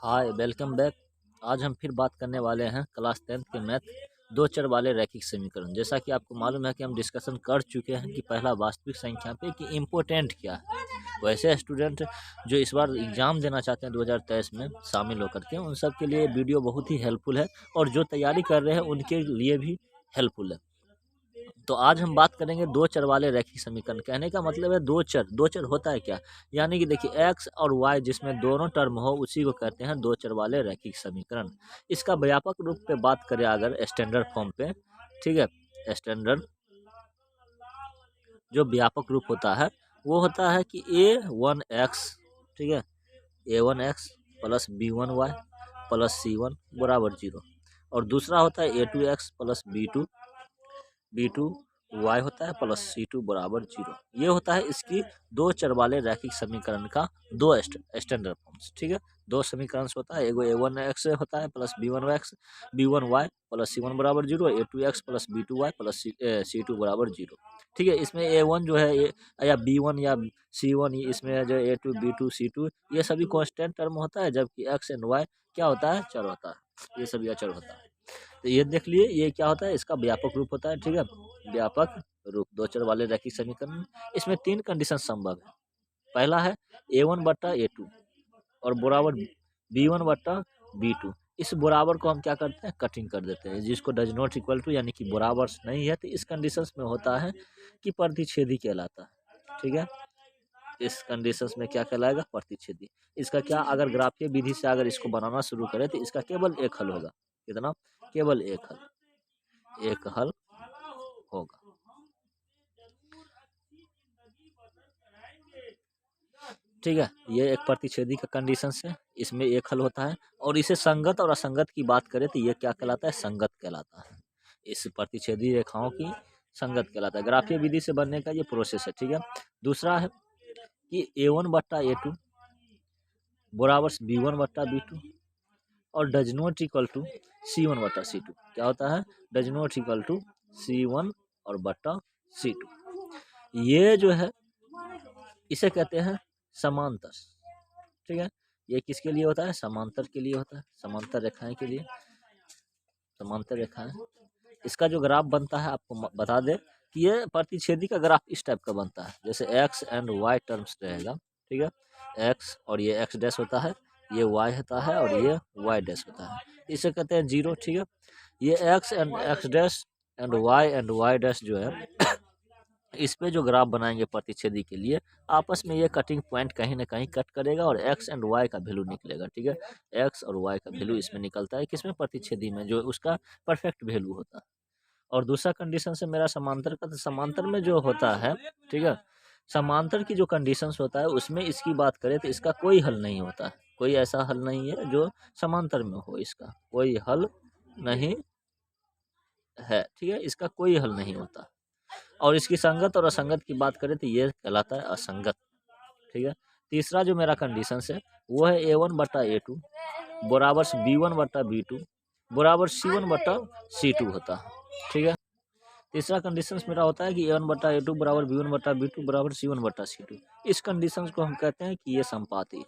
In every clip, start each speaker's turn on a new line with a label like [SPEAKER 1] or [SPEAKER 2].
[SPEAKER 1] Hi welcome back. आज हम फिर बात करने वाले हैं क्लास 10th के मैथ दो चर वाले रैखिक समीकरण। जैसा कि आपको मालूम है कि हम डिस्कशन कर चुके हैं कि पहला वास्तविक संख्या पे कि इम्पोर्टेंट क्या है। वैसे स्टूडेंट जो इस बार एग्ज़ाम देना चाहते हैं 2023 में शामिल होकर के, उन सब के लिए वीडियो बहुत ही हेल्पफुल है और जो तैयारी कर रहे हैं उनके लिए भी हेल्पफुल है। तो आज हम बात करेंगे दो चर वाले रैखिक समीकरण। कहने का मतलब है दो चर होता है क्या, यानी कि देखिए एक्स और वाई जिसमें दोनों टर्म हो उसी को कहते हैं दो चर वाले रैखिक समीकरण। इसका व्यापक रूप पे बात करें अगर स्टैंडर्ड फॉर्म पे, ठीक है, स्टैंडर्ड जो व्यापक रूप होता है वो होता है कि a1x, ठीक है, a1x plus b1y plus c1 बराबर 0, और दूसरा होता है a2x प्लस b2 y होता है प्लस c2 बराबर 0। ये होता है इसकी दो चर वाले रैखिक समीकरण का दो स्टैंडर्ड फॉर्म्स, ठीक है। दो समीकरण होता है, एगो a1x होता है प्लस b1y प्लस c1 बराबर 0, a2x plus b2y plus c2 बराबर 0, ठीक है। इसमें a1 जो है या b1 या c1, इसमें जो a2 b2 c2 ये सभी कांस्टेंट टर्म होता है, जबकि x एंड y क्या होता है, चर होता है। ये सभी अचर होता है। तो ये देख लिए ये क्या होता है, इसका व्यापक रूप होता है, ठीक है। व्यापक रूप दो चर वाले रैखिक समीकरण। इसमें तीन कंडीशन संभव है। पहला है a1/a2 और बराबर b1/b2। इस बराबर को हम क्या करते हैं, कटिंग कर देते हैं, जिसको डज नॉट इक्वल टू यानी कि बराबर नहीं है, तो इस कंडीशंस में होता है कि प्रतिच्छेदी कहलाता है, ठीक है। इस कंडीशंस में क्या कहलाएगा, प्रतिच्छेदी। इसका क्या, अगर ग्राफीय विधि से अगर इसको बनाना शुरू करें तो इसका केवल एक हल होगा। कितना, केवल एक हल होगा। ठीक है, ये एक प्रतिच्छेदी का कंडीशन है, इसमें एक हल होता है। और इसे संगत और असंगत की बात करें तो ये क्या कहलाता है, संगत कहलाता है। इस प्रतिच्छेदी रेखाओं की संगत कहलाता है। ग्राफीय विधि से बनने का ये प्रोसेस है, ठीक है। दूसरा है कि a1/a2 बराबर b1/b2 और does not equal to c1/c2। क्या होता है, does not equal to c1 और बट्टा c2। ये जो है इसे कहते हैं समांतर, ठीक है। ये किसके लिए होता है, समांतर के लिए होता है, समांतर रेखाएं के लिए, समांतर रेखाएं। इसका जो ग्राफ बनता है आपको बता दे कि ये प्रतिच्छेदी का ग्राफ इस टाइप का बनता है, जैसे एक्स एंड वाई टर्म्स रहेगा, ठीक है। एक्स और ये एक्स डैश होता है, ये वाई होता है और ये वाई डैश होता है, इसे कहते हैं जीरो, ठीक है। ये x and x dash and y dash जो है इस पे जो ग्राफ बनाएंगे प्रतिच्छेदी के लिए, आपस में ये कटिंग पॉइंट कहीं ना कहीं कट करेगा और एक्स एंड वाई का वैल्यू निकलेगा, ठीक है। एक्स और वाई का वैल्यू इसमें निकलता है, किसमें, प्रतिच्छेदी में, जो उसका परफेक्ट वैल्यू होता है। और दूसरा कंडीशन से मेरा समांतर का, तो समांतर में जो होता है, ठीक है, समांतर की जो कंडीशंस होता है उसमें इसकी बात करें तो इसका कोई हल नहीं होता है। कोई ऐसा हल नहीं है जो समांतर में हो, इसका कोई हल नहीं है, ठीक है। इसका कोई हल नहीं होता। और इसकी संगत और असंगत की बात करें तो ये कहलाता है असंगत, ठीक है। तीसरा जो मेरा कंडीशन है वो है a1/a2 बराबर b1/b2 बराबर c1/c2 होता है, ठीक है। तीसरा कंडीशन मेरा होता है कि a1/a2 बराबर b1/b2 बराबर c1/c2। इस कंडीशन को हम कहते हैं कि ये संपाती है,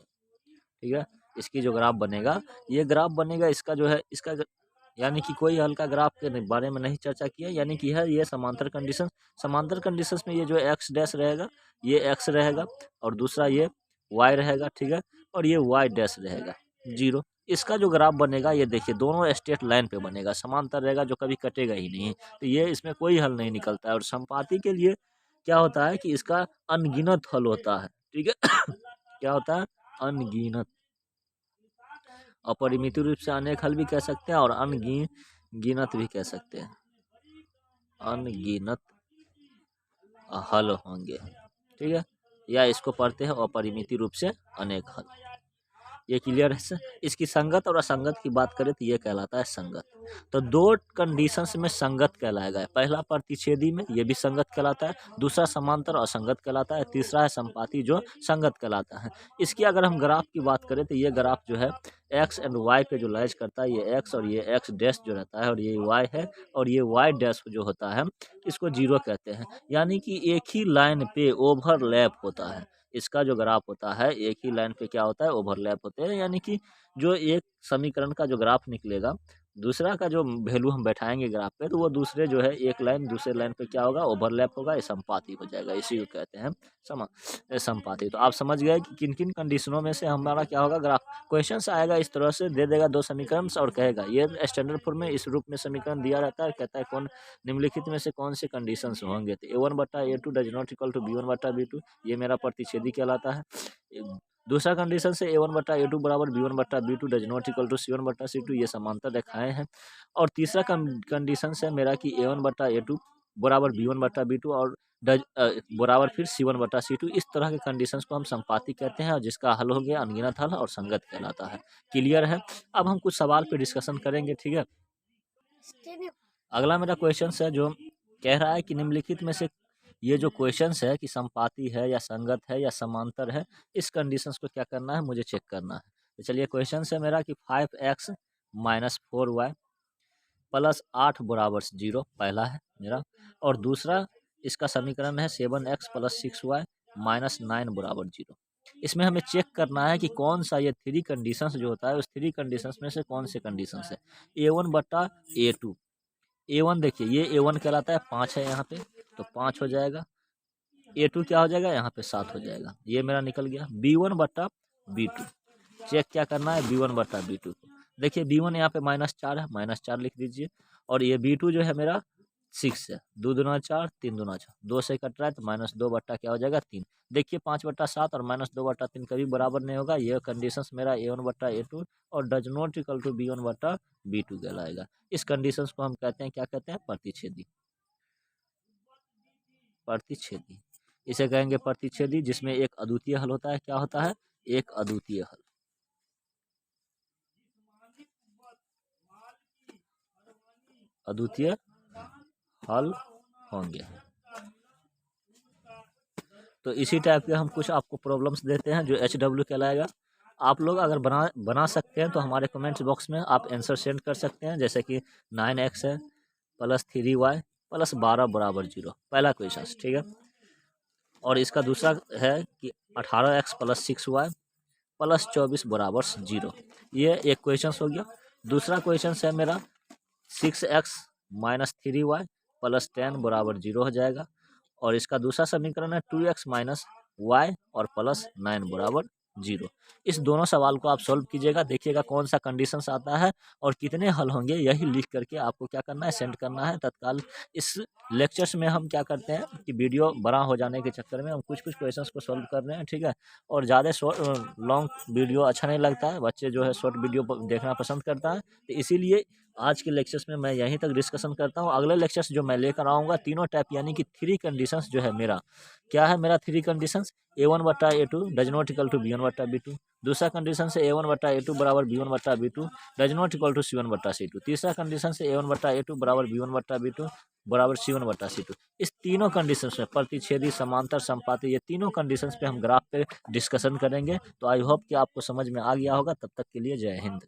[SPEAKER 1] ठीक है। इसकी जो ग्राफ बनेगा, ये ग्राफ बनेगा, इसका जो है इसका यानी कि कोई हल का ग्राफ के बारे में नहीं चर्चा किया, यानी कि है ये समांतर कंडीशन। समांतर कंडीशन में ये जो एक्स डैश रहेगा ये एक्स रहेगा और दूसरा ये वाई रहेगा, ठीक है, और ये वाई डैश रहेगा जीरो। इसका जो ग्राफ बनेगा ये देखिए दोनों स्ट्रेट लाइन पे बनेगा, समांतर रहेगा, जो कभी कटेगा ही नहीं। तो ये इसमें कोई हल नहीं निकलता है। और संपाती के लिए क्या होता है कि इसका अनगिनत हल होता है, ठीक है। क्या होता है, अनगिनत। अपरिमित रूप से अनेक हल भी कह सकते हैं और अनगिनत भी कह सकते हैं। अनगिनत हल होंगे, ठीक है, या इसको पढ़ते हैं अपरिमित रूप से अनेक हल। ये क्लियर है सर। इसकी संगत और असंगत की बात करें तो ये कहलाता है संगत। तो दो कंडीशंस में संगत कहलाएगा, पहला प्रतिच्छेदी में ये भी संगत कहलाता है, दूसरा समांतर असंगत कहलाता है, तीसरा है संपाती जो संगत कहलाता है। इसकी अगर हम ग्राफ की बात करें तो ये ग्राफ जो है एक्स एंड वाई पे जो लाइज करता है, ये एक्स और ये एक्स डैश जो रहता है और ये वाई है और ये वाई डैश जो होता है इसको जीरो कहते हैं। यानी कि एक ही लाइन पे ओवरलैप होता है, इसका जो ग्राफ होता है एक ही लाइन पे क्या होता है, ओवरलैप होते हैं, यानी कि जो एक समीकरण का जो ग्राफ निकलेगा, दूसरा का जो वैल्यू हम बैठाएंगे ग्राफ पे, तो वो दूसरे जो है एक लाइन दूसरे लाइन पे क्या होगा, ओवरलैप होगा, ये संपाती हो जाएगा। इसी को कहते हैं संपाती। तो आप समझ गए कि किन किन कंडीशनों में से हमारा क्या होगा, ग्राफ। क्वेश्चन आएगा इस तरह से, दे देगा दो समीकरण और कहेगा ये स्टैंडर्ड फॉर्म में इस रूप में समीकरण दिया रहता है, कहता है कौन निम्नलिखित में से कौन से कंडीशन होंगे। तो A1/A2 does not equal to B1/B2, ये मेरा प्रतिच्छेदी कहलाता है। दूसरा कंडीशन से A1/A2 बराबर B1/B2 does not equal to C1/C2, ये समांतर रेखाएं हैं। और तीसरा कंडीशन से मेरा कि A1/A2 बराबर B1/B2 और बराबर फिर C1/C2, इस तरह के कंडीशंस को हम संपाती कहते हैं, और जिसका हल हो गया अनगिनत हल और संगत कहलाता है। क्लियर है। अब हम कुछ सवाल पे डिस्कशन करेंगे, ठीक है। अगला मेरा क्वेश्चन है जो कह रहा है कि निम्नलिखित में से ये जो क्वेश्चन है कि संपाती है या संगत है या समांतर है, इस कंडीशंस को क्या करना है, मुझे चेक करना है। तो चलिए क्वेश्चन है मेरा कि 5x माइनस 4y प्लस 8 बराबर 0, पहला है मेरा। और दूसरा इसका समीकरण है 7x प्लस 6y माइनस 9 बराबर 0। इसमें हमें चेक करना है कि कौन सा ये थ्री कंडीशंस जो होता है उस थ्री कंडीशंस में से कौन से कंडीशंस है। A1/A2, A1 देखिए ये A1 कहलाता है, 5 है यहाँ पे, तो 5 हो जाएगा। A2 क्या हो जाएगा, यहाँ पे 7 हो जाएगा, ये मेरा निकल गया। B1/B2 चेक क्या करना है, B1/B2 को देखिए, B1 यहाँ पे -4 है, -4 लिख दीजिए। और ये B2 जो है मेरा 6 है, 2 दूना 4, 3 दूना 6, 2 से कट रहा है तो -2 बट्टा क्या हो जाएगा 3। देखिए 5/7 और -2/3 कभी बराबर नहीं होगा। यह कंडीशंस मेरा A1/A2 और does not equal to B1/B2 कहलाएगा। इस कंडीशंस को हम कहते हैं, क्या कहते हैं, प्रतिच्छेदी। प्रतिच्छेदी इसे कहेंगे प्रतिच्छेदी, जिसमें एक अद्वितीय हल होता है। क्या होता है, एक अद्वितीय हल। अद्वितीय हल होंगे। तो इसी टाइप के हम कुछ आपको प्रॉब्लम्स देते हैं जो HW कहलाएगा। आप लोग अगर बना सकते हैं तो हमारे कमेंट्स बॉक्स में आप आंसर सेंड कर सकते हैं, जैसे कि 9x है प्लस 3y प्लस 12 बराबर 0, पहला क्वेश्चन, ठीक है। और इसका दूसरा है कि 18x प्लस 6y प्लस 24 बराबर 0, ये एक क्वेश्चन हो गया। दूसरा क्वेश्चन है मेरा 6x माइनस 3y प्लस 10 बराबर 0 हो जाएगा। और इसका दूसरा समीकरण है 2x माइनस वाई और प्लस 9 बराबर 0। इस दोनों सवाल को आप सॉल्व कीजिएगा, देखिएगा कौन सा कंडीशंस आता है और कितने हल होंगे, यही लिख करके आपको क्या करना है, सेंड करना है तत्काल। इस लेक्चर्स में हम क्या करते हैं कि वीडियो बड़ा हो जाने के चक्कर में हम कुछ कुछ क्वेश्चंस को सॉल्व कर रहे हैं, ठीक है। और ज़्यादा लॉन्ग वीडियो अच्छा नहीं लगता है, बच्चे जो है शॉर्ट वीडियो देखना पसंद करता है, तो इसीलिए आज के लेक्चर्स में मैं यहीं तक डिस्कशन करता हूँ। अगले लेक्चर्स जो मैं लेकर आऊँगा तीनों टाइप, यानी कि थ्री कंडीशंस जो है मेरा, क्या है मेरा three conditions, A1/A2 does not equal to B1/B2। दूसरा कंडीशन से A1/A2 बराबर B1/B2 does not equal to C1/C2। तीसरा कंडीशन से A1/A2 बराबर B1/B2 बराबर C1/C2। इस तीनों कंडीशंस में प्रतिच्छेदी, समांतर, संपाती, ये तीनों कंडीशंस पे हम ग्राफ पे डिस्कशन करेंगे। तो आई होप कि आपको समझ में आ गया होगा। तब तक के लिए जय हिंद।